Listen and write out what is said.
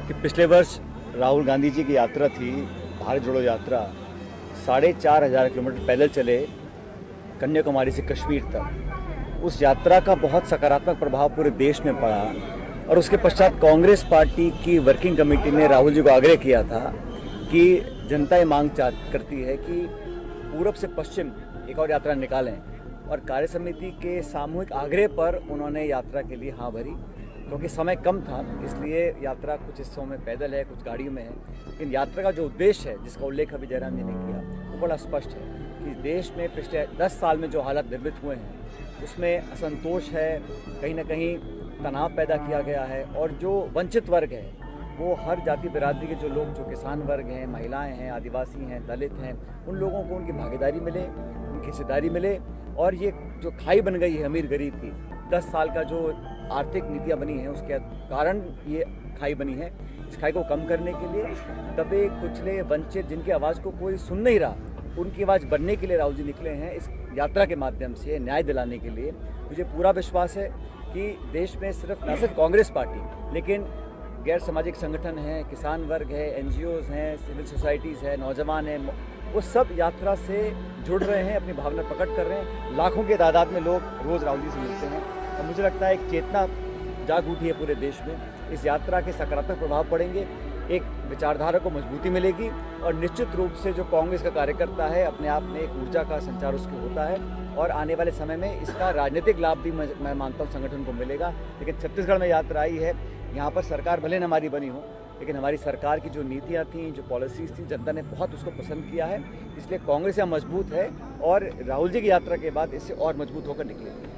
कि पिछले वर्ष राहुल गांधी जी की यात्रा थी, भारत जोड़ो यात्रा, 4,500 किलोमीटर पैदल चले कन्याकुमारी से कश्मीर तक। उस यात्रा का बहुत सकारात्मक प्रभाव पूरे देश में पड़ा और उसके पश्चात कांग्रेस पार्टी की वर्किंग कमेटी ने राहुल जी को आग्रह किया था कि जनता ये मांग करती है कि पूरब से पश्चिम एक और यात्रा निकालें, और कार्य समिति के सामूहिक आग्रह पर उन्होंने यात्रा के लिए हाँ भरी। क्योंकि समय कम था इसलिए यात्रा कुछ हिस्सों में पैदल है, कुछ गाड़ियों में है, लेकिन यात्रा का जो उद्देश्य है जिसका उल्लेख अभी जयराम जी ने किया वो बड़ा स्पष्ट है कि देश में पिछले 10 साल में जो हालात निर्मित हुए हैं उसमें असंतोष है, कहीं ना कहीं तनाव पैदा किया गया है, और जो वंचित वर्ग है वो हर जाति बिरादरी के जो लोग, जो किसान वर्ग हैं, महिलाएं हैं, आदिवासी हैं, दलित हैं, उन लोगों को उनकी भागीदारी मिले, उनकी हिस्सेदारी मिले। और ये जो खाई बन गई है अमीर गरीब की, 10 साल का जो आर्थिक नीतियाँ बनी हैं उसके कारण ये खाई बनी है, इस खाई को कम करने के लिए दबे कुचले वंचित जिनकी आवाज़ को कोई सुन नहीं रहा, उनकी आवाज़ बनने के लिए राहुल जी निकले हैं इस यात्रा के माध्यम से न्याय दिलाने के लिए। मुझे पूरा विश्वास है कि देश में न सिर्फ कांग्रेस पार्टी लेकिन गैर सामाजिक संगठन हैं, किसान वर्ग है, NGOs हैं, सिविल सोसाइटीज़ है, नौजवान हैं, वो सब यात्रा से जुड़ रहे हैं, अपनी भावना प्रकट कर रहे हैं। लाखों के तादाद में लोग रोज़ राहुल जी से मिलते हैं और मुझे लगता है एक चेतना जाग उठी है पूरे देश में। इस यात्रा के सकारात्मक प्रभाव पड़ेंगे, एक विचारधारा को मजबूती मिलेगी और निश्चित रूप से जो कांग्रेस का कार्यकर्ता है अपने आप में एक ऊर्जा का संचार उसके होता है, और आने वाले समय में इसका राजनीतिक लाभ भी मैं मानता हूँ संगठन को मिलेगा। लेकिन छत्तीसगढ़ में यात्रा आई है, यहाँ पर सरकार भले न हमारी बनी हो, लेकिन हमारी सरकार की जो नीतियाँ थीं, जो पॉलिसीज़ थी, जनता ने बहुत उसको पसंद किया है। इसलिए कांग्रेस यहाँ मजबूत है और राहुल जी की यात्रा के बाद इससे और मजबूत होकर निकलेगी।